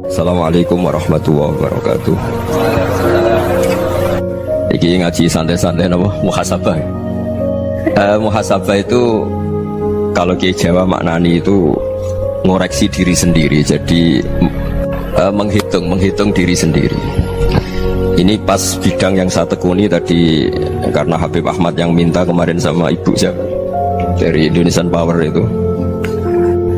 Assalamualaikum warahmatullahi wabarakatuh. Iki ngaji santai-santai nama muhasabah. Muhasabah itu kalau Kiai Jawa maknani itu ngoreksi diri sendiri. Jadi menghitung diri sendiri. Ini pas bidang yang saya tekuni tadi karena Habib Ahmad yang minta kemarin sama ibu saya dari Indonesian Power itu.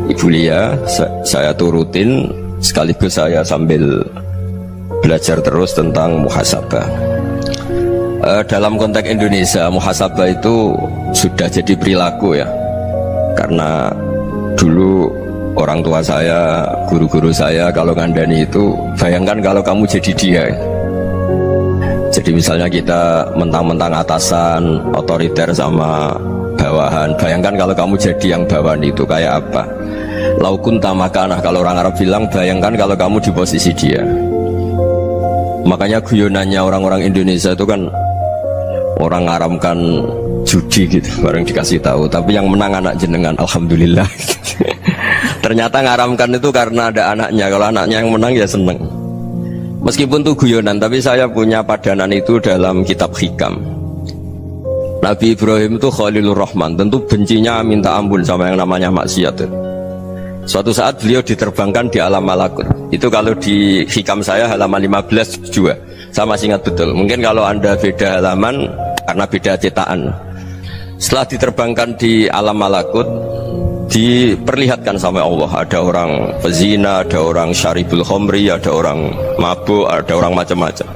Ibu Lia, saya turutin sekaligus saya sambil belajar terus tentang muhasabah. Dalam konteks Indonesia, muhasabah itu sudah jadi perilaku ya. Karena dulu orang tua saya, guru-guru saya kalau ngandani itu, bayangkan kalau kamu jadi dia. Jadi misalnya kita mentang-mentang atasan, otoriter sama bawahan. Bayangkan kalau kamu jadi yang bawahan itu kayak apa? Laukun tamakanah, kalau orang Arab bilang, bayangkan kalau kamu di posisi dia. Makanya guyonannya orang-orang Indonesia itu kan orang ngaramkan judi gitu, bareng dikasih tahu. Tapi yang menang anak jenengan, alhamdulillah. Ternyata ngaramkan itu karena ada anaknya. Kalau anaknya yang menang ya seneng. Meskipun itu guyonan, tapi saya punya padanan itu dalam kitab Hikam. Nabi Ibrahim itu Khalilur Rahman, tentu bencinya minta ampun sama yang namanya maksiat. Suatu saat beliau diterbangkan di alam malakut. Itu kalau di Hikam saya halaman 15 juga. Saya masih ingat betul. Mungkin kalau Anda beda halaman karena beda cetakan. Setelah diterbangkan di alam malakut, diperlihatkan sama Allah, ada orang pezina, ada orang syaribul khomri, ada orang mabuk, ada orang macam-macam.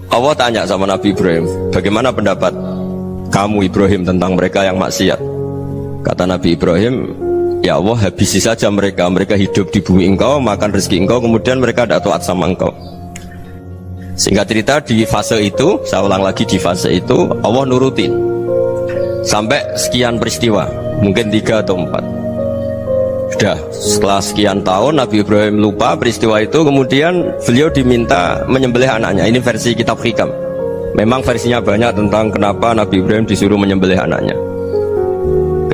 Allah tanya sama Nabi Ibrahim, bagaimana pendapat kamu Ibrahim tentang mereka yang maksiat? Kata Nabi Ibrahim, ya Allah, habisi saja mereka. Mereka hidup di bumi engkau, makan rezeki engkau, kemudian mereka tidak taat sama engkau. Singkat cerita, di fase itu, saya ulang lagi, di fase itu Allah nurutin sampai sekian peristiwa, mungkin 3 atau 4. Sudah setelah sekian tahun Nabi Ibrahim lupa peristiwa itu, kemudian beliau diminta menyembelih anaknya. Ini versi kitab Hikam. Memang versinya banyak tentang kenapa Nabi Ibrahim disuruh menyembelih anaknya.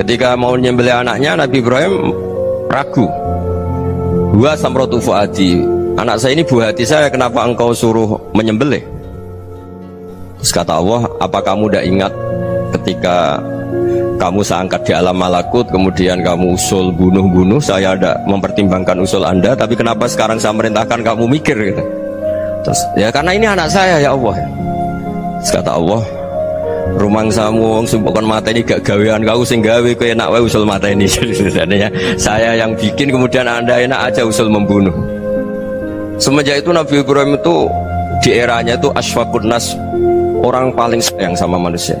Ketika mau menyembelih anaknya, Nabi Ibrahim ragu. Huwa samratu fuadi, anak saya ini buah hati saya, kenapa engkau suruh menyembelih? Terus kata Allah, apa kamu tidak ingat ketika kamu saya angkat di alam malakut, kemudian kamu usul bunuh-bunuh, saya ada mempertimbangkan usul Anda, tapi kenapa sekarang saya merintahkan kamu mikir gitu? Terus, ya karena ini anak saya ya Allah. Terus kata Allah, rumang samu wong sumpukon mata ini gak gawean kau sing gawe kowe enak wae usul mata ini. Jadi saya yang bikin, kemudian Anda enak aja usul membunuh. Semenjak itu Nabi Ibrahim itu di eranya itu asfaqun nas, orang paling sayang sama manusia.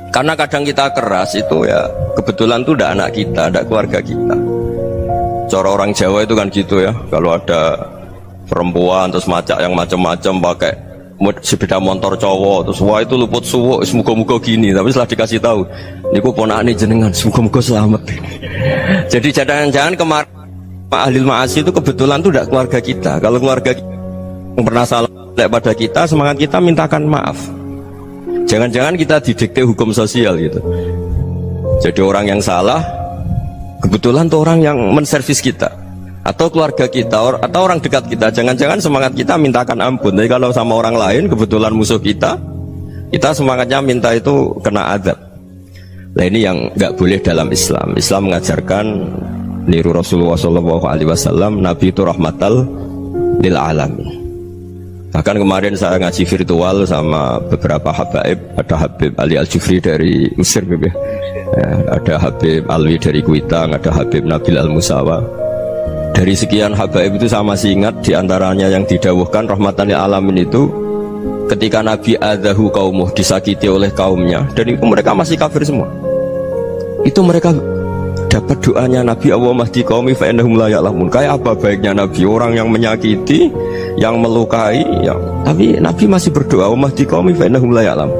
Karena kadang kita keras itu ya kebetulan tuh udah anak kita, ada keluarga kita. Cara orang Jawa itu kan gitu ya, kalau ada perempuan terus macak yang macam-macam pakai sepeda motor cowok, terus wah itu luput suwo, semoga-moga gini. Tapi setelah dikasih tahu, niku ponakane jenengan, semoga-moga selamat. Jadi jangan-jangan kemarin ahli ma'asi itu kebetulan tuh udah keluarga kita. Kalau keluarga kita yang pernah salah pada kita, semangat kita mintakan maaf. Jangan-jangan kita didikte hukum sosial gitu. Jadi orang yang salah kebetulan tuh orang yang menservis kita, atau keluarga kita, atau orang dekat kita. Jangan-jangan semangat kita mintakan ampun. Tapi kalau sama orang lain kebetulan musuh kita, kita semangatnya minta itu kena adab. Nah ini yang nggak boleh dalam Islam. Islam mengajarkan niru Rasulullah SAW, Nabi itu rahmatal lil alamin. Bahkan kemarin saya ngaji virtual sama beberapa habaib. Ada Habib Ali Al-Jufri dari Mesir ya. Ada Habib Alwi dari Kuitang, ada Habib Nabil Al-Musawa. Dari sekian habaib itu saya masih ingat diantaranya yang didawuhkan rahmatan lil alamin itu ketika Nabi adzahu qaumuh, disakiti oleh kaumnya, dan itu mereka masih kafir semua. Itu mereka dapat doanya Nabi, Allah mahdi qaumi fa innahum la ya'lamun. Kayak apa baiknya Nabi, orang yang menyakiti, yang melukai, tapi Nabi masih berdoa, Allah mahdi qaumi fa innahum la ya'lamun.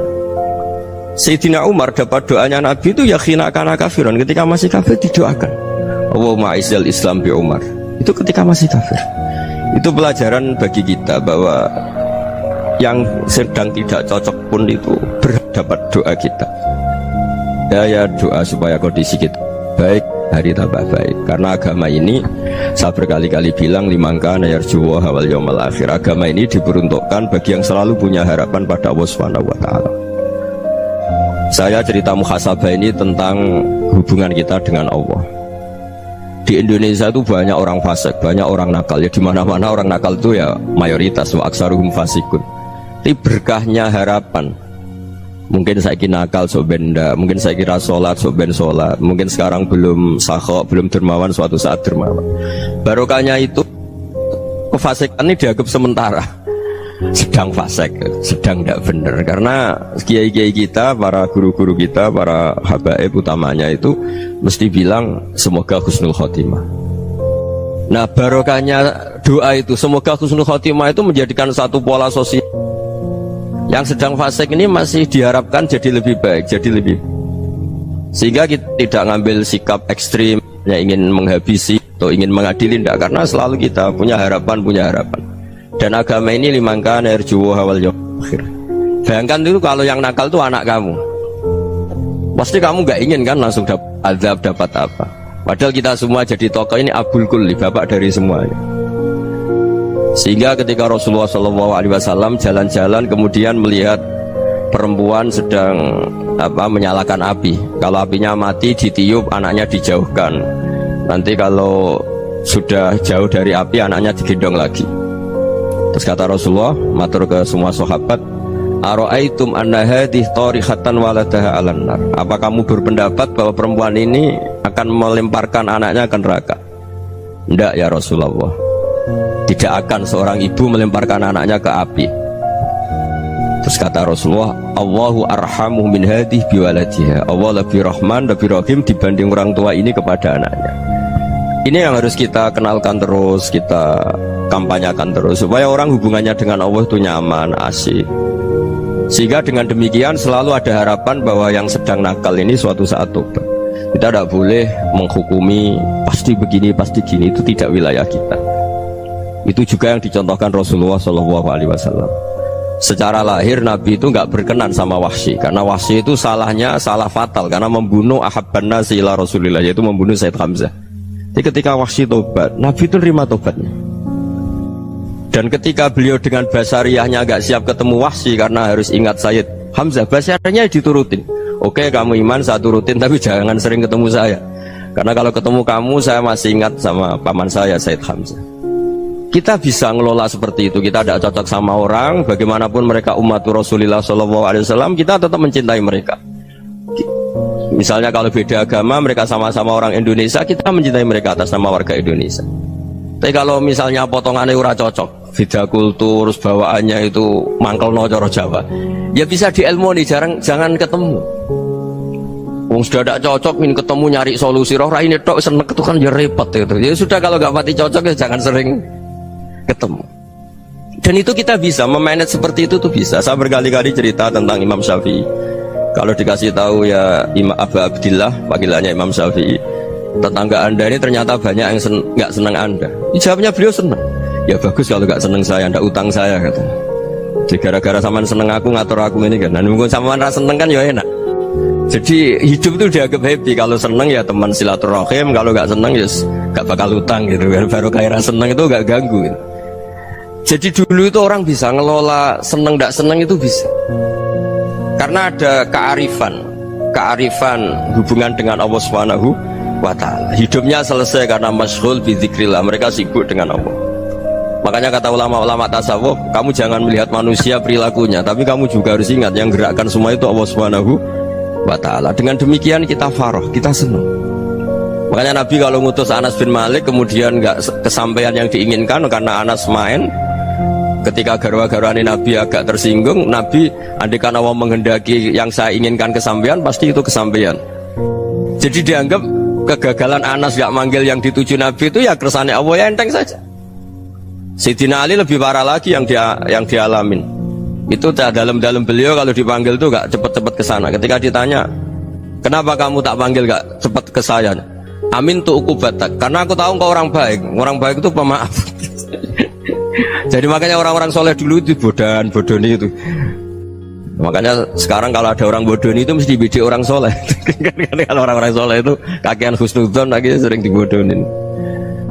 Sayyidina Umar dapat doanya Nabi itu ya khina kana kafiran, ketika masih kafir didoakan, Allahumma izzal Islam bi Umar. Itu ketika masih kafir. Itu pelajaran bagi kita bahwa yang sedang tidak cocok pun itu berdapat doa kita. Ya doa supaya kondisi kita baik. hari tambah baik. Karena agama ini, saya berkali-kali bilang, limangka nayarjuwa hawal yawmal akhir. Agama ini diperuntukkan bagi yang selalu punya harapan pada Allah Subhanahu wa Ta'ala. Saya cerita muhasabah ini tentang hubungan kita dengan Allah. Di Indonesia itu banyak orang fasik, banyak orang nakal. Ya di mana-mana orang nakal itu ya mayoritas, wa aksaruhum fasikun. Ini berkahnya harapan. Mungkin saya kira nakal sok benda, mungkin saya kira sholat sok ben sholat, mungkin sekarang belum sakhok, belum dermawan, suatu saat dermawan. Barokahnya itu kefasikan ini dianggap sementara, sedang fasik, sedang tidak benar. Karena kiai-kiai kita, para guru-guru kita, para habaib utamanya itu mesti bilang semoga husnul khotimah. Nah barokahnya doa itu, semoga husnul khotimah itu menjadikan satu pola sosial. Yang sedang fasik ini masih diharapkan jadi lebih baik, jadi lebih, sehingga kita tidak ngambil sikap ekstrim yang ingin menghabisi atau ingin mengadili, tidak, karena selalu kita punya harapan. Dan agama ini limangka nerjuwo hawal yawmal akhir. Bayangkan itu kalau yang nakal itu anak kamu, pasti kamu nggak ingin kan langsung dapat azab, dapat apa. Padahal kita semua jadi tokoh ini abul kulli, bapak dari semuanya. Sehingga ketika Rasulullah SAW jalan-jalan kemudian melihat perempuan sedang menyalakan api. Kalau apinya mati ditiup, anaknya dijauhkan. Nanti kalau sudah jauh dari api, anaknya digendong lagi. Terus kata Rasulullah, matur ke semua sahabat, Aro'aitum anna hadih tarihatan waladaha alan nar. Apa kamu berpendapat bahwa perempuan ini akan melemparkan anaknya ke neraka? Tidak ya Rasulullah, tidak akan seorang ibu melemparkan anaknya ke api. Terus kata Rasulullah, Allahu arhamu min hadih biwaladiha. Allah lebih rahman, lebih rahim dibanding orang tua ini kepada anaknya. Ini yang harus kita kenalkan terus, kita kampanyakan terus, supaya orang hubungannya dengan Allah itu nyaman, asik. Sehingga dengan demikian selalu ada harapan bahwa yang sedang nakal ini suatu saat tobat. Kita tidak boleh menghukumi pasti begini, pasti gini, itu tidak wilayah kita. Itu juga yang dicontohkan Rasulullah SAW. Secara lahir Nabi itu nggak berkenan sama Wahsy, karena Wahsy itu salahnya salah fatal, karena membunuh ahabban nasi ila Rasulillah, yaitu membunuh Sayyid Hamzah. Jadi ketika Wahsy tobat, Nabi itu terima tobatnya. Dan ketika beliau dengan basariyahnya nggak siap ketemu Wahsy karena harus ingat Sayyid Hamzah, basariyahnya diturutin. Oke, kamu iman, saya turutin, tapi jangan sering ketemu saya, karena kalau ketemu kamu saya masih ingat sama paman saya Sayyid Hamzah. Kita bisa ngelola seperti itu. Kita tidak cocok sama orang, bagaimanapun mereka umat Rasulullah SAW, kita tetap mencintai mereka. Misalnya kalau beda agama, mereka sama-sama orang Indonesia, kita mencintai mereka atas nama warga Indonesia. Tapi kalau misalnya potongannya ora cocok, beda kultur, bawaannya itu mangkel no coro Jawa, ya bisa diilmoni, jangan ketemu. Wong sudah tidak cocok, ingin ketemu nyari solusi, roh ini tok seneng itu kan ya repot itu. Ya sudah, kalau nggak pati cocok ya jangan sering ketemu. Dan itu kita bisa memanage seperti itu tuh bisa. Saya berkali-kali cerita tentang Imam Syafi'i. Kalau dikasih tahu ya Imam Abu Abdillah, panggilannya Imam Syafi'i, tetangga anda ini ternyata banyak yang nggak senang anda. Jawabnya beliau senang. Ya bagus kalau nggak senang saya, ndak utang saya katanya. Jadi gara-gara saman seneng aku ngatur aku ini kan. Dan mungkin saman rasa seneng kan ya enak. Jadi hidup itu dianggap happy. Kalau seneng ya teman silaturahim, kalau nggak seneng ya nggak bakal utang gitu. Baru kayak seneng itu nggak ganggu gitu. Jadi dulu itu orang bisa ngelola seneng tidak seneng itu bisa, karena ada kearifan hubungan dengan Allah Subhanahu wa Ta'ala. Hidupnya selesai karena masyghul bidzikrillah, mereka sibuk dengan Allah. Makanya kata ulama-ulama tasawuf, kamu jangan melihat manusia perilakunya, tapi kamu juga harus ingat yang gerakkan semua itu Allah Subhanahu wa Ta'ala. Dengan demikian kita farah, kita senang. Makanya Nabi kalau ngutus Anas bin Malik kemudian nggak kesampaian yang diinginkan karena Anas main, ketika garwa-garwani Nabi agak tersinggung, Nabi, andaikan Allah menghendaki yang saya inginkan kesampaian, pasti itu kesampaian. Jadi dianggap kegagalan Anas gak manggil yang dituju Nabi itu ya kersane Allah, ya enteng saja. Sayyidina Ali lebih parah lagi yang dialamin. Itu dalam beliau kalau dipanggil itu gak cepet-cepet ke sana. Ketika ditanya, kenapa kamu tak panggil gak cepet ke saya? Amin tu ukubatak, karena aku tahu engkau orang baik. Orang baik itu pemaaf. Jadi makanya orang-orang soleh dulu itu bodoh itu. Makanya sekarang kalau ada orang bodoh itu mesti dibidik orang soleh. Kalau orang-orang soleh itu kakean husnudzon lagi sering dibodohin.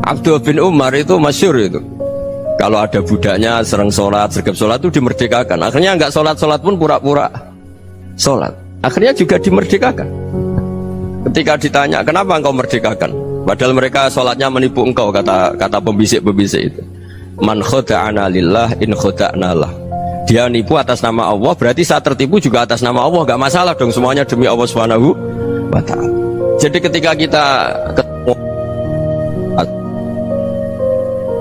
Abdullah bin Umar itu masyhur itu. Kalau ada budaknya sering sholat, sergap sholat itu dimerdekakan. Akhirnya nggak sholat pun pura-pura sholat. Akhirnya juga dimerdekakan. Ketika ditanya kenapa engkau merdekakan, padahal mereka sholatnya menipu engkau, kata pembisik-pembisik itu. Man khoda'ana lillah in khoda'na lah. Dia nipu atas nama Allah, berarti saat tertipu juga atas nama Allah, gak masalah dong, semuanya demi Allah Subhanahu wa ta'ala. Jadi ketika kita ketemu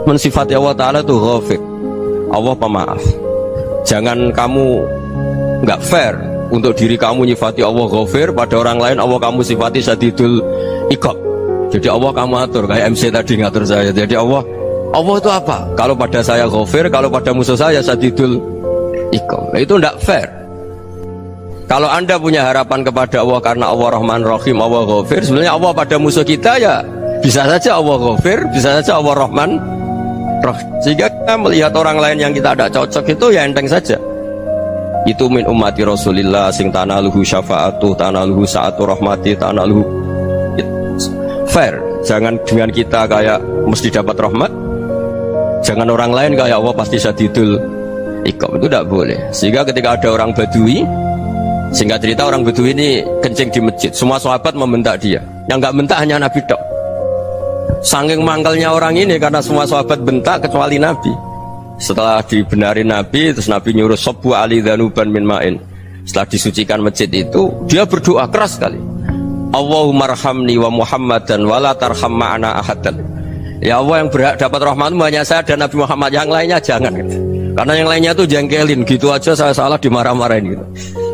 mensifati Allah Ta'ala itu Ghafir, Allah pemaaf. Jangan kamu gak fair untuk diri kamu nyifati Allah Ghafir, pada orang lain Allah kamu sifati Syadidul Iqab. Jadi Allah kamu atur, kayak MC tadi ngatur saya. Jadi Allah itu apa? Kalau pada saya Ghafir, kalau pada musuh saya Syadidul Iqab. Nah, itu tidak fair. Kalau Anda punya harapan kepada Allah karena Allah Rahman Rahim, Allah Ghafir, sebenarnya Allah pada musuh kita ya bisa saja Allah Ghafir, bisa saja Allah Rahman Rahim. Sehingga kita melihat orang lain yang kita tidak cocok itu ya enteng saja. Itu min ummati Rasulillah sing tanaluhu syafa'atu, tanaluhu sa'atu rahmati, tanaluhu fair. Jangan dengan kita kayak mesti dapat rahmat, jangan orang lain kayak Allah pasti Syadidul Iqab, itu tidak boleh. Sehingga ketika ada orang Badui, singkat cerita orang Badui ini kencing di masjid, semua sahabat membentak dia, yang nggak bentak hanya Nabi dok. Saking mangkalnya orang ini karena semua sahabat bentak kecuali Nabi. Setelah dibenarin Nabi, terus Nabi nyuruh sobu ali dhanuban min ma'in. Setelah disucikan masjid itu, dia berdoa keras sekali, Allahumma arhamni wa Muhammadan wa la tarham ma'ana ahadan. Ya Allah, yang berhak dapat rahmatmu hanya saya dan Nabi Muhammad, yang lainnya jangan gitu. Karena yang lainnya tuh jengkelin, gitu aja saya salah dimarah-marahin gitu.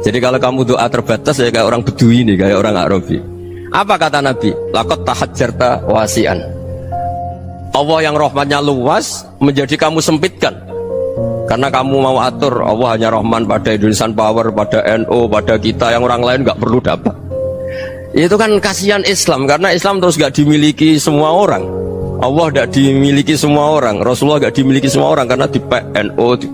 Jadi kalau kamu doa terbatas ya kayak orang Bedui nih, kayak orang Arabi. Apa kata Nabi? Laqad tahajjarta wasi'an. Allah yang rahmatnya luas menjadi kamu sempitkan. Karena kamu mau atur Allah hanya Rahman pada Indonesian Power, pada NU, pada kita, yang orang lain nggak perlu dapat. Itu kan kasihan Islam, karena Islam terus nggak dimiliki semua orang. Allah tidak dimiliki semua orang, Rasulullah tidak dimiliki semua orang, karena di NU, di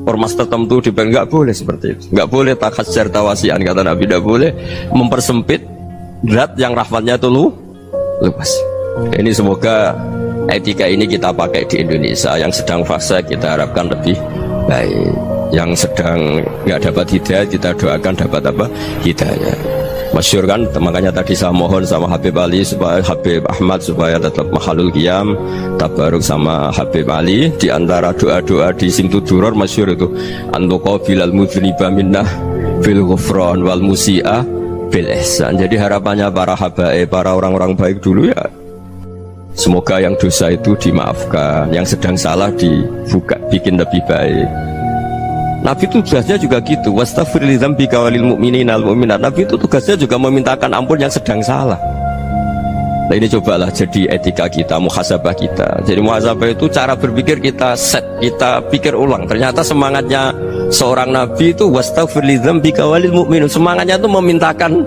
ormas tertentu, di nggak boleh seperti itu, nggak boleh takhasyar tawasian, kata Nabi, tidak boleh mempersempit zat yang rahmatnya itu luas. Ini semoga etika ini kita pakai di Indonesia. Yang sedang fase kita harapkan lebih baik, yang sedang nggak dapat hidayah kita doakan dapat apa? Hidayah. Masyhur kan, makanya tadi saya mohon sama Habib Ali supaya Habib Ahmad supaya tetap mahalul qiyam tabaruk sama Habib Ali. Di antara doa-doa di Simtud Duror masyhur itu antuqabilal mudhniba minnah bil ghufran wal musi'a bil ihsan. Jadi harapannya para habaib, para orang-orang baik dulu ya, semoga yang dosa itu dimaafkan, yang sedang salah dibuka, bikin lebih baik. Nabi itu tugasnya juga gitu, wastaghfir li dzambika walil mu'minina wal mu'minat. Nabi itu tugasnya juga memintakan ampun yang sedang salah. Nah ini cobalah jadi etika kita, muhasabah kita. Jadi muhasabah itu cara berpikir kita set, kita pikir ulang. Ternyata semangatnya seorang Nabi itu wastaghfir li dzambika walil mu'minun. Semangatnya itu memintakan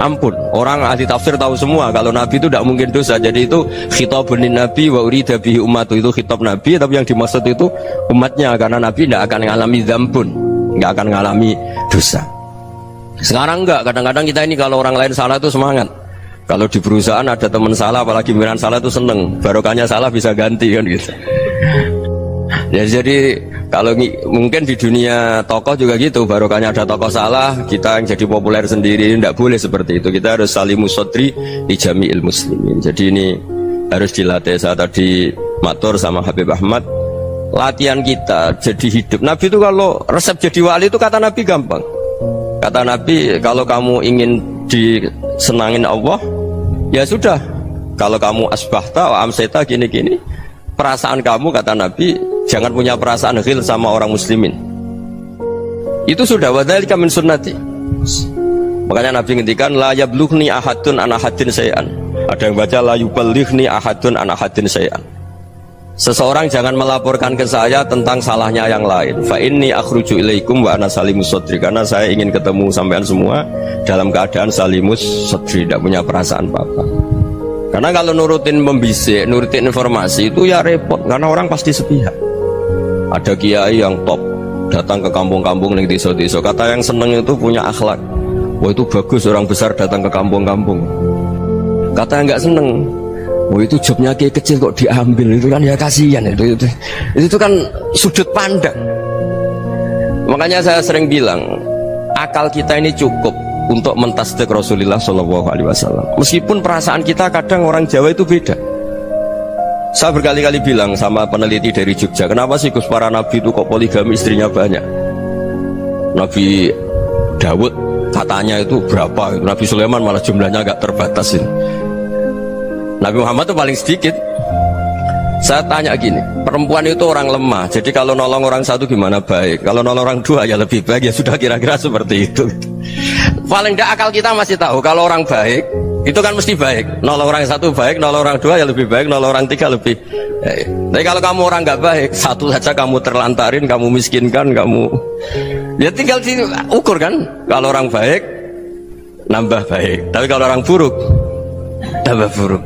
ampun. Orang ahli tafsir tahu semua kalau Nabi itu tidak mungkin dosa. Jadi itu khitabun Nabi wa urida bihi ummatu, itu khitab Nabi, tapi yang dimaksud itu umatnya, karena Nabi tidak akan mengalami dzambun, nggak akan mengalami dosa. Sekarang enggak, kadang-kadang kita ini kalau orang lain salah itu semangat. Kalau di perusahaan ada teman salah, apalagi pimpinan salah itu seneng, barokahnya salah bisa ganti kan gitu. Ya, jadi kalau mungkin di dunia tokoh juga gitu, barokahnya ada tokoh salah, kita yang jadi populer sendiri, tidak boleh seperti itu. Kita harus salimus sodri di jami'il muslimin. Jadi ini harus dilatih. Saya tadi matur sama Habib Ahmad, latihan kita jadi hidup. Nabi itu kalau resep jadi wali itu kata Nabi gampang. Kata Nabi, kalau kamu ingin disenangin Allah, ya sudah, kalau kamu asbahta wa amseta gini-gini, perasaan kamu, kata Nabi, jangan punya perasaan ghil sama orang muslimin. Itu sudah wadzalika min sunnati. Makanya Nabi ngendikan la yablughni ahadun an ahadin syai'an. Ada yang baca la yuballighni ahadun an ahadin syai'an. Seseorang jangan melaporkan ke saya tentang salahnya yang lain. Fa inni akhruju ilaikum wa ana salimus sadri, karena saya ingin ketemu sampean semua dalam keadaan salimus sadri, tidak punya perasaan apa-apa. Karena kalau nurutin membisik, nurutin informasi itu ya repot, karena orang pasti sepihak. Ada kiai yang top datang ke kampung-kampung ning desa-desa. Kata yang seneng itu punya akhlak. Wah itu bagus orang besar datang ke kampung-kampung. Kata yang nggak seneng, wah itu jobnya kayak kecil kok diambil, itu kan ya kasihan itu kan sudut pandang. Makanya saya sering bilang, akal kita ini cukup untuk mentasdik Rasulullah SAW. Meskipun perasaan kita kadang orang Jawa itu beda. Saya berkali-kali bilang sama peneliti dari Jogja, kenapa sih Gus para nabi itu kok poligami istrinya banyak? Nabi Dawud katanya itu berapa? Nabi Sulaiman malah jumlahnya agak terbatas ini. Nabi Muhammad itu paling sedikit. Saya tanya gini, perempuan itu orang lemah, jadi kalau nolong orang satu gimana baik, kalau nolong orang dua ya lebih baik, ya sudah kira-kira seperti itu. Paling tidak akal kita masih tahu kalau orang baik itu kan mesti baik, nolong orang satu baik, nolong orang dua ya lebih baik, nolong orang tiga lebih baik. Tapi kalau kamu orang nggak baik, satu saja kamu terlantarin, kamu miskinkan, kamu ya tinggal diukur kan. Kalau orang baik nambah baik, tapi kalau orang buruk tambah buruk.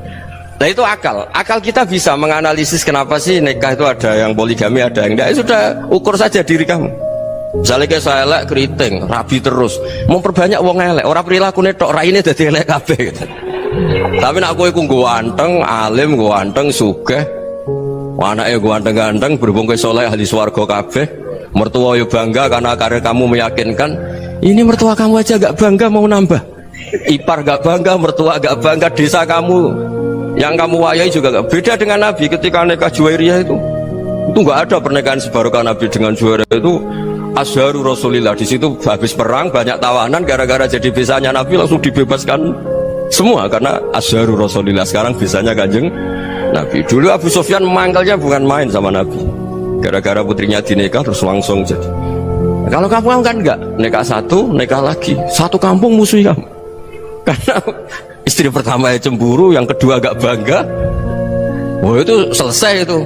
Nah itu akal kita bisa menganalisis kenapa sih nikah itu ada yang poligami, ada yang enggak. Sudah ukur saja diri kamu. Misalnya kayak saya elek keriting, rabi terus, memperbanyak wong elek, orang perilaku netok, raine dadi elek kabeh gitu. Tapi nak kowe ku ganteng, alim, ganteng, sugih, anake ganteng-ganteng, berhubung kowe saleh ahli swarga kabeh, mertua yo bangga karena karir kamu meyakinkan. Ini mertua kamu aja gak bangga mau nambah. Ipar gak bangga, mertua gak bangga, desa kamu yang kamu wayai juga gak beda dengan Nabi ketika nikah Juwairiyah itu gak ada pernikahan sebarokah Nabi dengan Juwairiyah itu Azharu Rasulillah. Di situ habis perang banyak tawanan, gara-gara jadi besanya Nabi langsung dibebaskan semua karena Azharu Rasulillah. Sekarang besanya Kanjeng Nabi. Dulu Abu Sufyan memanggilnya bukan main sama Nabi, gara-gara putrinya dinikah terus langsung jadi. Kalau kamu kan enggak, nikah satu, nikah lagi, satu kampung musuh kamu karena istri pertama ya cemburu, yang kedua agak bangga. Wah itu selesai itu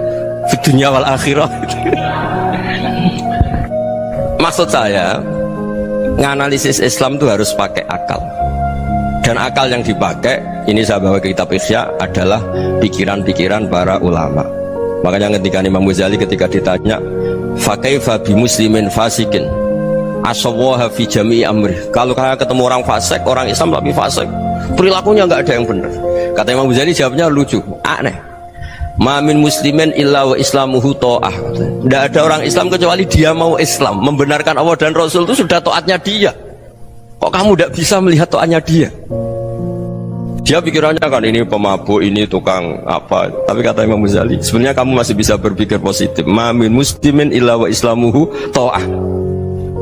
di dunia wal akhirah. Maksud saya nganalisis Islam itu harus pakai akal, dan akal yang dipakai ini saya bawa ke kitab Ihya adalah pikiran-pikiran para ulama. Makanya ketika Imam Ghazali ketika ditanya fakaifa bi muslimin fasikin asawaha fi jami'i amri, kalau kalian ketemu orang fasik, orang Islam tapi fasik, perilakunya nggak ada yang benar, kata Imam Ghazali jawabnya lucu, aneh. Ma min muslimin illa wa islamuhu ta'ah. Tidak ada orang Islam kecuali dia mau Islam, membenarkan Allah dan Rasul itu sudah taatnya dia. Kok kamu tidak bisa melihat taatnya dia? Dia pikirannya kan ini pemabuk, ini tukang apa. Tapi kata Imam Ghazali, sebenarnya kamu masih bisa berpikir positif. Ma min muslimin illa wa islamuhu ta'ah.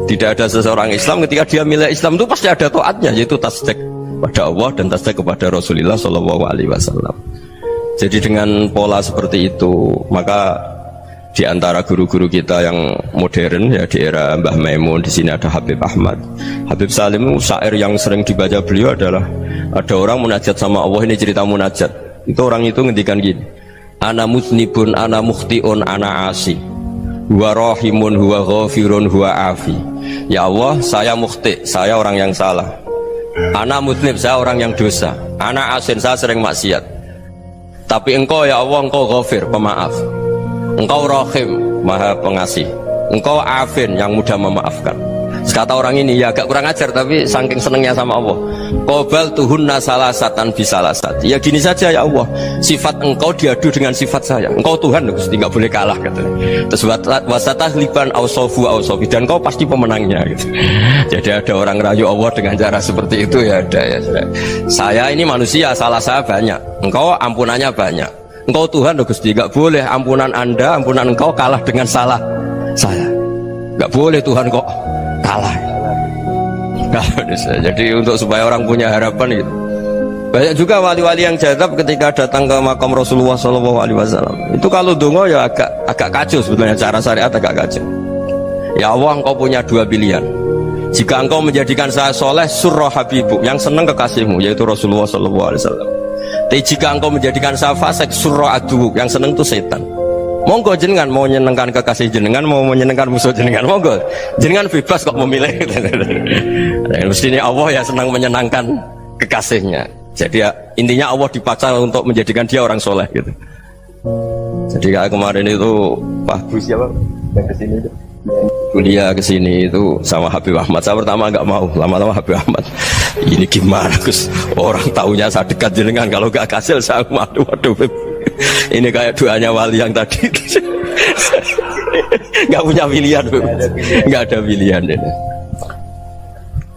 Tidak ada seseorang Islam ketika dia milih Islam itu pasti ada taatnya, yaitu tasdik pada Allah dan tasdik kepada Rasulullah SAW. Jadi dengan pola seperti itu, maka di antara guru-guru kita yang modern ya di era Mbah Maimun, di sini ada Habib Ahmad, Habib Salim, syair yang sering dibaca beliau adalah ada orang munajat sama Allah. Ini cerita munajat. Itu orang itu ngendikan gini, ana musnibun, ana mukhtiun, ana asi, huwa rahimun, huwa ghafirun, huwa afi. Ya Allah, saya mukhti, saya orang yang salah. Ana musnib, saya orang yang dosa. Ana asin, saya sering maksiat. Tapi engkau ya Allah, engkau ghafir, pemaaf. Engkau rahim, maha pengasih. Engkau afin, yang mudah memaafkan. Kata orang ini ya agak kurang ajar, tapi saking senengnya sama Allah. Qobal tuhunna salasatan bisalasat. Ya gini saja ya Allah, sifat engkau diadu dengan sifat saya. Engkau Tuhan, Gusti, nggak boleh kalah katanya. Terus wasatah liban ausofu ausofi, dan engkau pasti pemenangnya gitu. Jadi ada orang rayu Allah dengan cara seperti itu ya ada ya. Saya ini manusia, salah saya banyak. Engkau ampunannya banyak. Engkau Tuhan, Gusti, nggak boleh ampunan Anda, ampunan engkau kalah dengan salah saya. Nggak boleh Tuhan kok kalah. Jadi untuk supaya orang punya harapan gitu. Banyak juga wali-wali yang jadab ketika datang ke makam Rasulullah SAW. Itu kalau dongo ya agak kacau sebenarnya, cara syariat agak kacau. Ya Allah, engkau punya dua pilihan. Jika engkau menjadikan saya soleh, surah habibu, yang senang kekasihmu, yaitu Rasulullah SAW. Tapi jika engkau menjadikan saya fasik, surah adu, yang senang itu setan. Monggo jenengan mau menyenangkan kekasih jenengan, mau menyenangkan musuh jenengan, monggo jenengan bebas kok memilih. Mestinya Allah ya senang menyenangkan kekasihnya. Jadi ya, intinya Allah dipaksa untuk menjadikan dia orang soleh gitu. Jadi kayak kemarin itu Pak Gus siapa yang kesini itu kuliah ke sini itu sama Habib Ahmad. Saya pertama nggak mau, lama-lama Habib Ahmad. Ini gimana Gus? Orang taunya saya dekat jenengan, kalau nggak kasil saya waduh. Ini kayak doanya wali yang tadi. Nggak punya pilihan, nggak ada pilihan.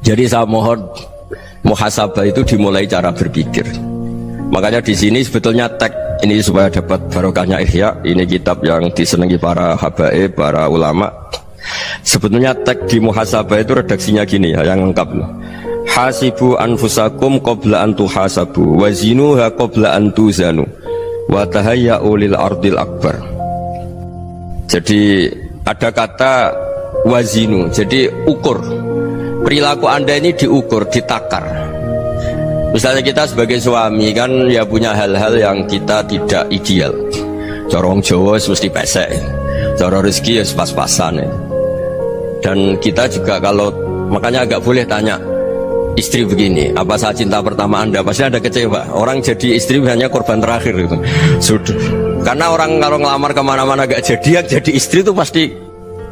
Jadi saya mohon muhasabah itu dimulai cara berpikir. Makanya di sini sebetulnya tag ini supaya dapat barokahnya Ihya. Ini kitab yang disenangi para habaib, para ulama. Sebetulnya tag di muhasabah itu redaksinya gini ya, yang lengkap. Hasibu anfusakum qabla an tuhasabu wazinuha qabla an tuzanu wa tahayya'u lil ardil akbar. Jadi ada kata wazinu, jadi ukur. Perilaku Anda ini diukur, ditakar. Misalnya kita sebagai suami kan ya punya hal-hal yang kita tidak ideal. Corong Jawa mesti pesek, cara rezeki ya pas-pasan ya. Dan kita juga kalau makanya agak boleh tanya istri begini, apa saat cinta pertama Anda? Pasti Anda kecewa. Orang jadi istri hanya korban terakhir itu. Sudah. Karena orang kalau ngelamar kemana-mana gak jadi, yang jadi istri itu pasti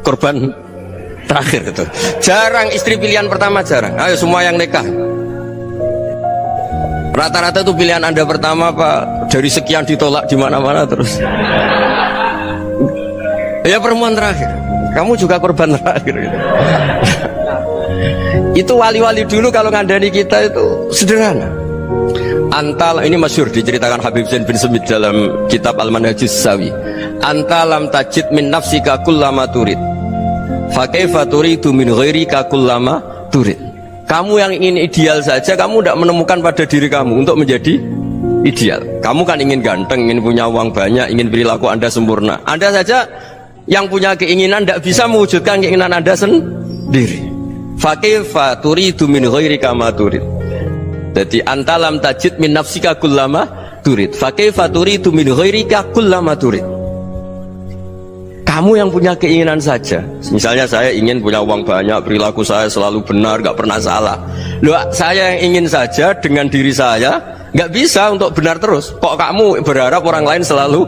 korban terakhir itu. Jarang istri pilihan pertama, jarang. Ayo semua yang nikah. Rata-rata itu pilihan Anda pertama Pak, dari sekian ditolak di mana-mana terus. Ya perempuan terakhir. Kamu juga korban terakhir gitu. Itu wali-wali dulu kalau ngandani kita itu sederhana. Antal ini masyhur diceritakan Habib Zain bin Semit dalam kitab Al-Manhajus Sawi. Antalam tajid min nafsika kullama turid. Fa kaifa turidu min ghairika kullama turid. Kamu yang ingin ideal saja, kamu tidak menemukan pada diri kamu untuk menjadi ideal. Kamu kan ingin ganteng, ingin punya uang banyak, ingin perilaku Anda sempurna. Anda saja yang punya keinginan tidak bisa mewujudkan keinginan Anda sendiri. Fakaifa turidu min ghairika ma turid. Jadi antalam tajid min nafsika kullama turid. Fakaifa turidu min ghairika kullama turid. Kamu yang punya keinginan saja. Misalnya saya ingin punya uang banyak, perilaku saya selalu benar, gak pernah salah. Loh, saya yang ingin saja dengan diri saya gak bisa untuk benar terus. Kok kamu berharap orang lain selalu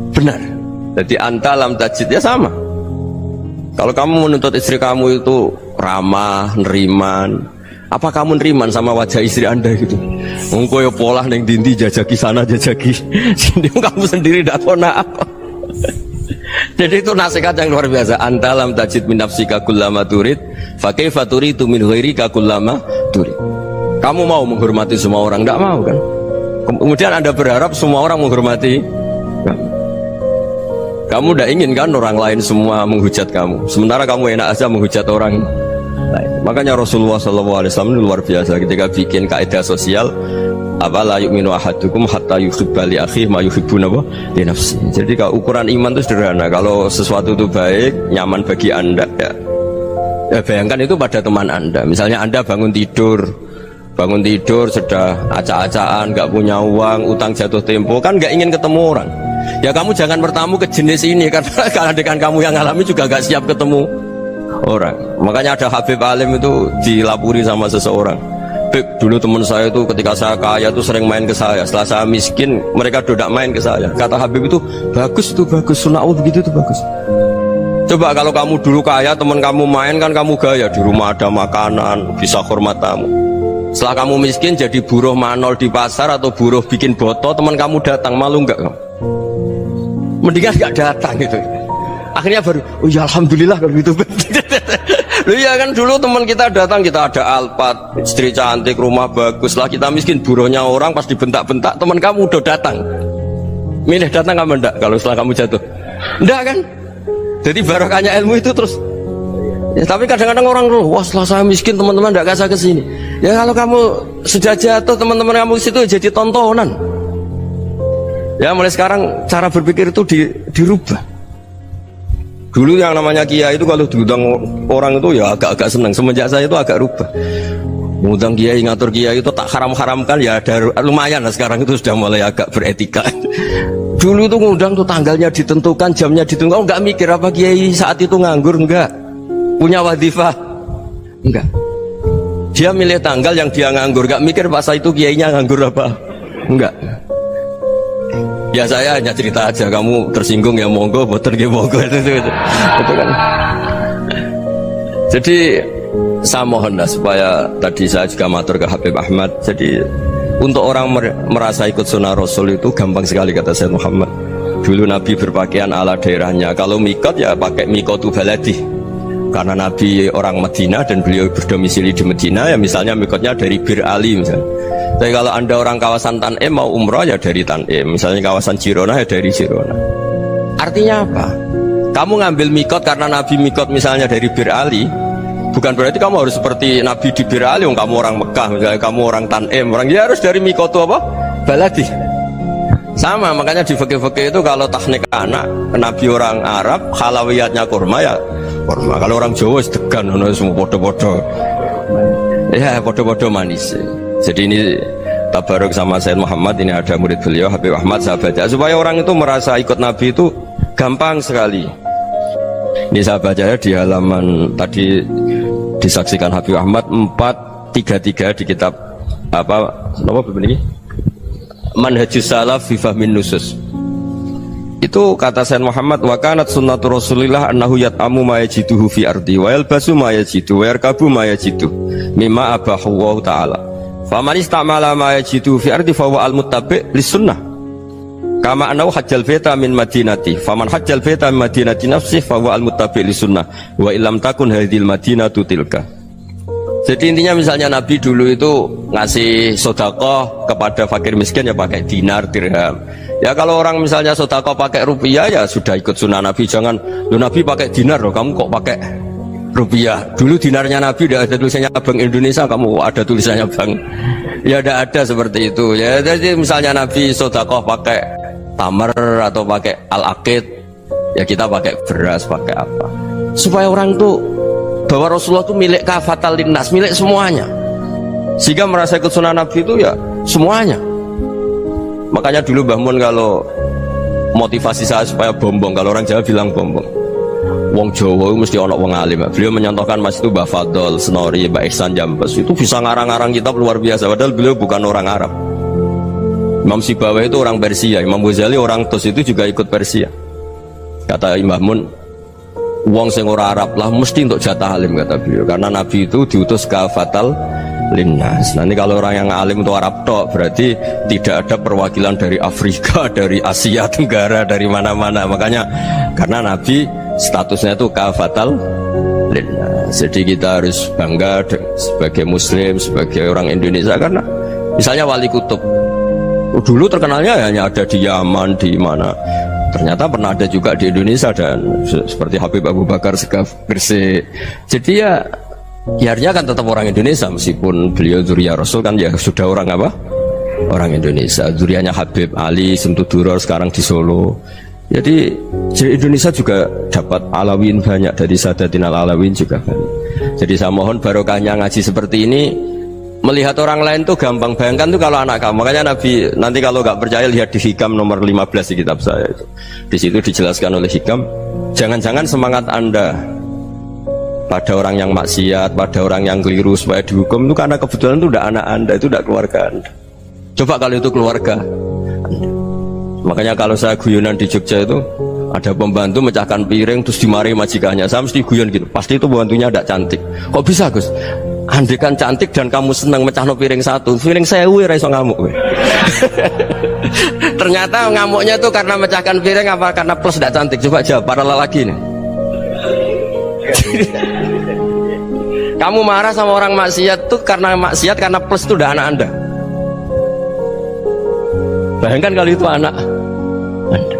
benar? Jadi antalam tajid ya sama. Kalau kamu menuntut istri kamu itu ramah, neriman, apa kamu neriman sama wajah istri Anda gitu? Engkau ya pola neng dindi jajaki sana jajaki sini, kamu sendiri tidak tahu apa. Jadi itu nasihat yang luar biasa. Antalam tajid min nafsika kullama turid, fa kaifa turidu min ghairika kullama turid. Kamu mau menghormati semua orang? Tidak mau kan? Kemudian Anda berharap semua orang menghormati kamu. Kamu tidak ingin kan orang lain semua menghujat kamu, sementara kamu enak aja menghujat orang lain. Makanya Rasulullah SAW luar biasa ketika bikin kaidah sosial, apa la yu'minu ahadukum hatta yuhibba li akhihi ma yuhibbu li nafsi. Jadi kalau ukuran iman itu sederhana. Kalau sesuatu itu baik, nyaman bagi Anda ya bayangkan itu pada teman Anda. Misalnya Anda bangun tidur sudah acak-acakan, gak punya uang, utang jatuh tempo, kan gak ingin ketemu orang. Ya kamu jangan bertamu ke jenis ini, karena kalau dengan kamu yang alami juga gak siap ketemu orang. Makanya ada Habib Alim itu dilapuri sama seseorang. Beb, dulu teman saya itu ketika saya kaya itu sering main ke saya. Setelah saya miskin, mereka tidak main ke saya. Kata Habib itu bagus, sunnah begitu itu bagus. Coba kalau kamu dulu kaya, teman kamu main kan kamu gaya, di rumah ada makanan, bisa hormat tamu. Setelah kamu miskin jadi buruh manol di pasar atau buruh bikin boto, teman kamu datang, malu enggak kamu? Mendingan enggak datang gitu. Akhirnya baru, oh ya alhamdulillah kalau gitu. Loh iya kan dulu teman kita datang, kita ada Alphard, istri cantik, rumah bagus. Lah kita miskin, buruhnya orang pas dibentak-bentak, teman kamu udah datang. Milih datang apa enggak kalau setelah kamu jatuh? Enggak kan? Jadi barokahnya ilmu itu terus. Ya, tapi kadang-kadang orang loh, wah setelah saya miskin teman-teman enggak kasih ke sini. Ya kalau kamu sudah jatuh, teman-teman kamu ke situ jadi tontonan. Ya mulai sekarang cara berpikir itu dirubah. Dulu yang namanya kiai itu kalau diundang orang itu ya agak-agak senang. Semenjak saya itu agak rubah. Mengundang kiai, ngatur kiai itu tak haram-haramkan ya ada lumayan lah, sekarang itu sudah mulai agak beretika. Dulu itu ngundang tuh tanggalnya ditentukan, jamnya ditentukan. Enggak mikir apa kiai saat itu nganggur, enggak. Punya wadifah, enggak. Dia milih tanggal yang dia nganggur, enggak mikir pas itu kiainya nganggur apa. Enggak. Ya saya hanya cerita aja, kamu tersinggung ya monggo, boten ya monggo itu kan. Jadi saya mohonlah supaya tadi saya juga matur ke Habib Ahmad. Jadi untuk orang merasa ikut sunnah Rasul itu gampang sekali kata Sayyid Muhammad. Dulu Nabi berpakaian ala daerahnya. Kalau mikot ya pakai mikotu baladi. Karena Nabi orang Medina dan beliau berdomisili di Medina, ya misalnya mikotnya dari Bir Ali misalnya. Tapi kalau anda orang kawasan Tanim mau umroh ya dari Tanim. Misalnya kawasan Jirona ya dari Jirona. Artinya apa? Kamu ngambil mikot karena Nabi mikot misalnya dari Bir Ali, bukan berarti kamu harus seperti Nabi di Bir Ali. Kamu orang Mekah misalnya, kamu orang Tanim, orang ya harus dari mikotu apa? Baladi. Sama, makanya di fikih-fikih itu kalau tahnik anak Nabi orang Arab, halawiyatnya kurma ya kurma. Kalau orang Jawa sedegan, semua podo-podo. Ya podo-podo manis. Jadi ini tabaruk sama Sayyid Muhammad, ini ada murid beliau Habib Ahmad, saya baca supaya orang itu merasa ikut Nabi itu gampang sekali. Ini saya baca ya di halaman tadi disaksikan Habib Ahmad 433 di kitab apa begini? Manhajus Salaf fi Fahmin Nusus. Itu kata Sayyid Muhammad, wa kanat sunnatu Rasulillah annahu yat'amu ma yajiduhu fi ardi wa yalbasu ma yajidu wa yarkabu ma yajidu mimma abahu Allah ta'ala. Faman istamala ma yajiduhu fi ardi fa huwa al-muttabi' lis-sunnah. Kama annahu hajjal baita min madinati. Faman hajjal baita min madinati nafsihi fa huwa al-muttabi' lis-sunnah wa illam takun hadhil madinatu tilka. Jadi intinya misalnya Nabi dulu itu ngasih sedekah kepada fakir miskin ya pakai dinar, dirham. Ya kalau orang misalnya sedekah pakai rupiah ya sudah ikut sunnah Nabi. Jangan, lu Nabi pakai dinar loh, kamu kok pakai rupiah. Dulu dinarnya Nabi udah ada tulisannya Bank Indonesia, kamu ada tulisannya Bank. Ya udah ada seperti itu. Ya jadi misalnya Nabi sedekah pakai tamar atau pakai al-aqid, ya kita pakai beras, pakai apa. Supaya orang tuh bahwa Rasulullah itu milik kafatal linnas, milik semuanya, sehingga merasa ikut sunnah Nabi itu ya semuanya. Makanya dulu Mbah Mun kalau motivasi saya supaya bombong, kalau orang Jawa bilang bombong, wong Jawa mesti ono wong alim. Beliau menyontohkan mas itu Mbah Fadol, Senori, Mbah Ihsan Jambes itu bisa ngarang-ngarang kitab luar biasa, padahal beliau bukan orang Arab. Imam Sibawayh itu orang Persia, Imam Ghazali orang Tus itu juga ikut Persia. Kata Mbah Mun, wong sing ora Arab lah mesti untuk jatah alim kata beliau, karena Nabi itu diutus kafatal linnas. Nanti kalau orang yang alim itu Arab tok berarti tidak ada perwakilan dari Afrika, dari Asia Tenggara, dari mana-mana. Makanya karena Nabi statusnya itu kafatal linnas. Jadi kita harus bangga sebagai Muslim, sebagai orang Indonesia, karena misalnya Wali Kutub dulu terkenalnya hanya ada di Yaman, di mana. Ternyata pernah ada juga di Indonesia, dan seperti Habib Abu Bakar Segaf Gresik. Jadi ya artinya kan tetap orang Indonesia, meskipun beliau zuriyah Rasul kan ya sudah orang apa? Orang Indonesia. Zuriyahnya Habib Ali Sentuduror sekarang di Solo. Jadi Indonesia juga dapat Alawin banyak, dari Sadatin Al-Alawin juga banyak. Jadi saya mohon barokahnya ngaji seperti ini. Melihat orang lain tuh gampang, bayangkan tuh kalau anak kamu. Makanya Nabi, nanti kalau nggak percaya lihat di Hikam nomor 15 di kitab saya itu. Di situ dijelaskan oleh Hikam, jangan-jangan semangat Anda pada orang yang maksiat, pada orang yang keliru supaya dihukum itu karena kebetulan itu udah anak Anda, itu udah keluarga Anda. Coba kalau itu keluarga Anda. Makanya kalau saya guyonan di Jogja itu ada pembantu mecahkan piring terus dimarahi majikannya, saya mesti guyon gitu, pasti itu pembantunya tidak cantik. Kok bisa Gus? Andai kan cantik dan kamu senang mecahno piring satu, piring saya ra iso ngamuk. Ternyata ngamuknya tuh karena mecahkan piring apa karena plus tidak cantik? Coba jawab para lelaki nih. Kamu marah sama orang maksiat tuh karena maksiat, karena plus itu udah anak Anda. Bayangkan kalau itu anak Anda.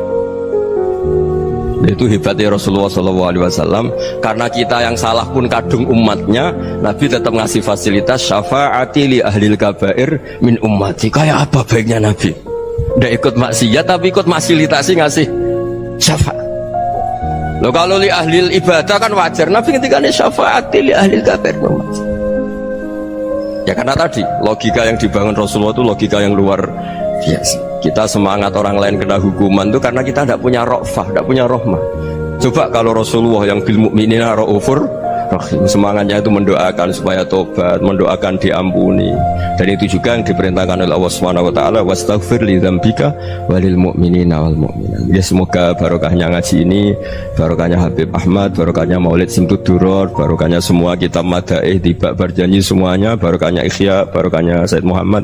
Itu hebatnya Rasulullah SAW. Karena kita yang salah pun kadung umatnya, Nabi tetap ngasih fasilitas syafaati li ahlil kabair min ummati. Kayak apa baiknya Nabi? Nggak ikut maksiat tapi ikut fasilitasi ngasih syafaat. Loh kalau li ahlil ibadah kan wajar, Nabi ketika ini syafaati li ahlil kabair min ummati. Ya karena tadi logika yang dibangun Rasulullah itu logika yang luar biasa. Kita semangat orang lain kena hukuman itu karena kita tidak punya rofah, tidak punya rohmah. Coba kalau Rasulullah yang bil mukminina raufur Rahim. Semangatnya itu mendoakan supaya tobat, mendoakan diampuni. Dan itu juga yang diperintahkan oleh Allah Subhanahu wa taala, wastaghfir li dzambika walil mu'minina wal mu'minat. Ya semoga barokahnya ngaji ini, barokahnya Habib Ahmad, barokahnya Maulid Simtud Duror, barokahnya semua kitab madaih, tiba berjanji semuanya, barokahnya Ikhya, barokahnya Said Muhammad,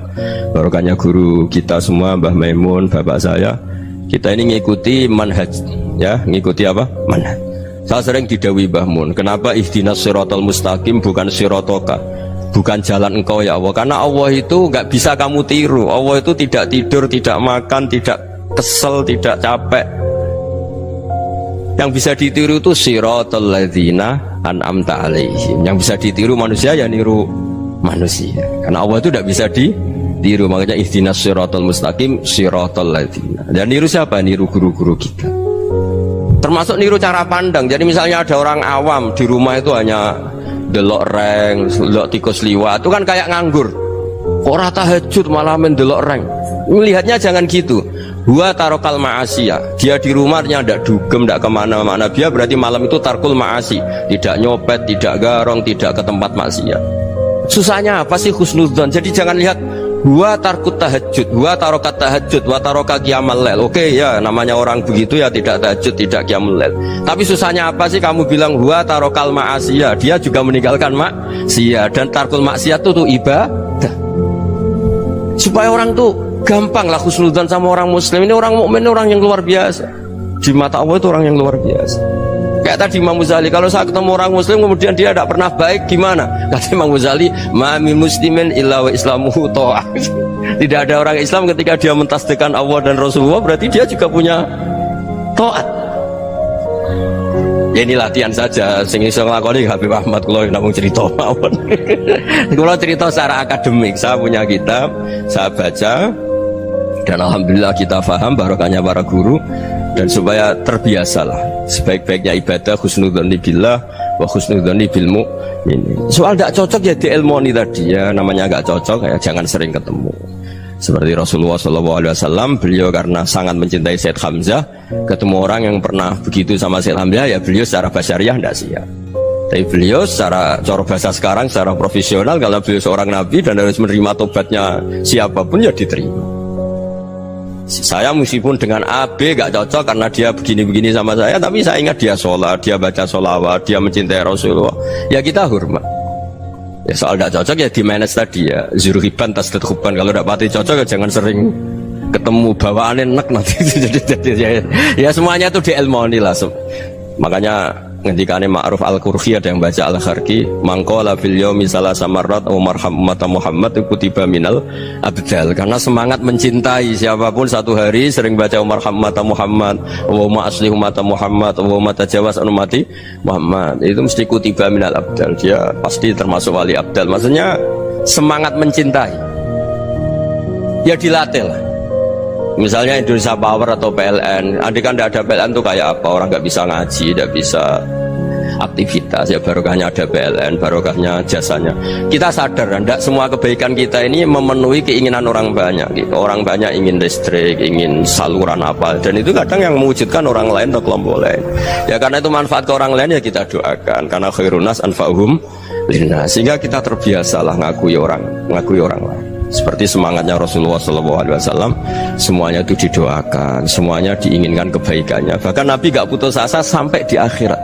barokahnya guru kita semua Mbah Maimun, bapak saya. Kita ini ngikuti manhaj, ya, ngikuti apa? Manhaj. Saya sering didhawuhi Mbah Mun, kenapa ihdinas siratal mustaqim bukan siratoka, bukan jalan engkau ya Allah? Karena Allah itu nggak bisa kamu tiru. Allah itu tidak tidur, tidak makan, tidak kesel, tidak capek. Yang bisa ditiru itu siratal ladzina an'amta alaihim. Yang bisa ditiru manusia ya niru manusia. Karena Allah itu tidak bisa ditiru, makanya ihdinas siratal mustaqim siratal ladzina. Dan niru siapa? Niru guru-guru kita. Termasuk niru cara pandang. Jadi misalnya ada orang awam di rumah itu hanya delok reng, delok tikus liwat, itu kan kayak nganggur. Ora tahajud malah mendelok reng. Melihatnya jangan gitu. Huwa tarokal ma'asiyah. Dia di rumahnya tidak dugem, tidak kemana-mana. Dia berarti malam itu tarkul ma'asi, tidak nyopet, tidak garong, tidak ke tempat maksiat. Susahnya apa sih husnudzon? Jadi jangan lihat huwa tarkut tahajud, huwa tarokat tahajud, wa taroka qiyamal lail. Oke ya, namanya orang begitu ya tidak tahajud, tidak qiyamul lail. Tapi susahnya apa sih kamu bilang huwa tarokal ma'asiyah? Dia juga meninggalkan maksiat, dan tarkul maksiat itu tuh ibadah. Supaya orang tuh gampang lah husnudzon sama orang muslim. Ini orang mukmin, orang yang luar biasa. Di mata Allah itu orang yang luar biasa. Kayak tadi Imam Ghazali, kalau saya ketemu orang muslim kemudian dia tidak pernah baik, gimana? Kata Imam Ghazali, ma min muslimin illa wa islamuhu ta'ah. Tidak ada orang Islam ketika dia mentasdihkan Allah dan Rasulullah, berarti dia juga punya taat. Ya ini latihan saja, sing iso nglakoni Habib Ahmad kula namung cerita mawon. Kula cerita secara akademik, saya punya kitab, saya baca, dan alhamdulillah kita paham barokahnya para guru. Dan supaya terbiasalah sebaik-baiknya ibadah husnudzon billah wa husnudzon bil mu'min. Soal tidak cocok ya diilmoni tadi ya, namanya nggak cocok ya jangan sering ketemu. Seperti Rasulullah SAW, beliau karena sangat mencintai Said Hamzah, ketemu orang yang pernah begitu sama Said Hamzah ya beliau secara basyariah tidak siap. Tapi beliau secara cara bahasa sekarang, secara profesional, kalau beliau seorang nabi dan harus menerima tobatnya siapapun ya diterima. Saya meskipun dengan A, B gak cocok karena dia begini-begini sama saya, tapi saya ingat dia sholat, dia baca sholawat, dia mencintai Rasulullah, ya kita hormat. Ya soal gak cocok ya di manage tadi ya, zurhiban tasdid huban. Kalau gak pati cocok ya jangan sering ketemu, bawaannya enak nanti. Jadi ya semuanya itu diilmoni lah. Makanya ngendikane Ma'ruf Al-Qurhi ada yang baca Al-Kharqi, mangqala fil yaumi salasa marrat wa marham ummata Muhammad kutiba minal abdal. Karena semangat mencintai siapapun satu hari sering baca marham ummata Muhammad wa ma asli ummata Muhammad wa ma tajawaz an ummati Muhammad, itu mesti kutiba minal abdal. Dia pasti termasuk wali abdal. Maksudnya semangat mencintai ya dilatih lah. Misalnya Indonesia Power atau PLN, andai kan tidak ada PLN tuh kayak apa? Orang nggak bisa ngaji, tidak bisa aktivitas. Ya barokahnya ada PLN, barokahnya jasanya. Kita sadar, tidak semua kebaikan kita ini memenuhi keinginan orang banyak. Gitu. Orang banyak ingin listrik, ingin saluran apa, dan itu kadang yang mewujudkan orang lain atau kelompok lain. Ya karena itu manfaat ke orang lain ya kita doakan. Karena khairunas anfa'uhum linnas. Sehingga kita terbiasalah ngakui orang lain. Seperti semangatnya Rasulullah SAW, semuanya itu didoakan, semuanya diinginkan kebaikannya. Bahkan Nabi gak putus asa sampai di akhirat.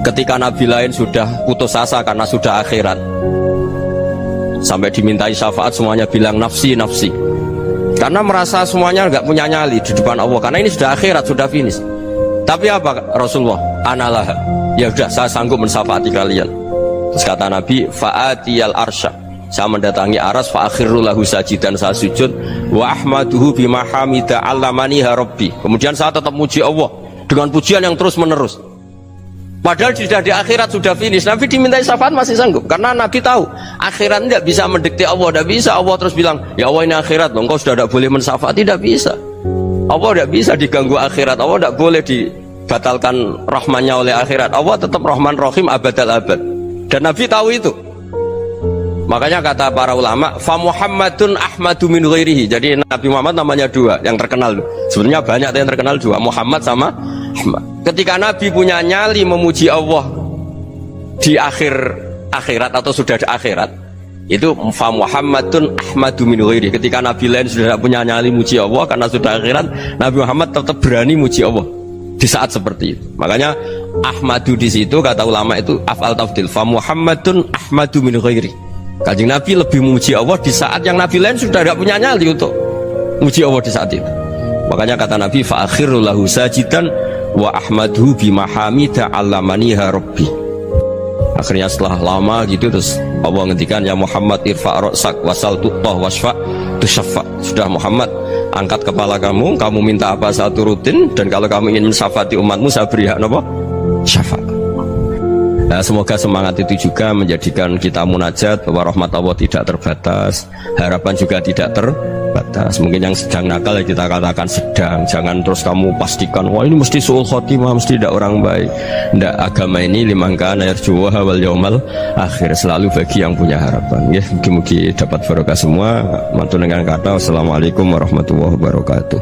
Ketika Nabi lain sudah putus asa karena sudah akhirat, sampai dimintai syafaat semuanya bilang nafsi nafsi, karena merasa semuanya gak punya nyali di depan Allah. Karena ini sudah akhirat, sudah finish. Tapi apa Rasulullah? Analah, ya sudah saya sanggup mensyafaati kalian. Terus kata Nabi, fa'atiyal arsya, saya mendatangi aras, fa'akhirru lahu sajidan, saya sujud, wa ahmaduhu bima hamida allamani rabbi. Kemudian saya tetap muji Allah dengan pujian yang terus menerus. Padahal sudah di akhirat, sudah finish. Nabi dimintai syafaat masih sanggup, karena Nabi tahu akhirat tidak bisa mendikte Allah, tidak bisa. Allah terus bilang, ya Allah ini akhirat loh, engkau sudah tidak boleh mensyafaat, tidak bisa. Allah tidak bisa diganggu akhirat, Allah tidak boleh dibatalkan rahmannya oleh akhirat. Allah tetap Rahman Rahim abadal abad, dan Nabi tahu itu. Makanya kata para ulama, fa Muhammadun ahmadu min ghairihi. Jadi Nabi Muhammad namanya dua yang terkenal. Sebenarnya banyak yang terkenal dua, Muhammad sama Ahmad. Ketika Nabi punya nyali memuji Allah di akhir akhirat atau sudah ada akhirat itu fa Muhammadun ahmadu min ghairi. Ketika Nabi lain sudah tidak punya nyali muji Allah karena sudah akhirat, Nabi Muhammad tetap berani muji Allah di saat seperti itu. Makanya ahmadu di situ kata ulama itu af'al tafdil, fa Muhammadun ahmadu min ghairi. Kanjeng Nabi lebih memuji Allah di saat yang Nabi lain sudah tidak punya nyali untuk muji Allah di saat itu. Makanya kata Nabi fa akhiru lahu sajidan wa ahmaduhu bi mahamida 'allamaniha rabbi. Akhirnya setelah lama gitu terus Allah ngendikan ya Muhammad irfa' ra'sak wasal tu'tah wasfa' tusyaffa. Sudah Muhammad, angkat kepala kamu, kamu minta apa saya turutin, dan kalau kamu ingin mensyafaati umatmu saya beri hak apa? Syafaat. Nah, semoga semangat itu juga menjadikan kita munajat bahwa rahmat Allah tidak terbatas, harapan juga tidak terbatas. Mungkin yang sedang nakal ya kita katakan sedang, jangan terus kamu pastikan wah ini mesti su'ul khotimah, mesti tidak orang baik. Tidak, agama ini liman kana yarjuha wal yaumal akhir, selalu bagi yang punya harapan. Ya, mungkin dapat barokah semua. Mantu dengan kata wassalamualaikum warahmatullahi wabarakatuh.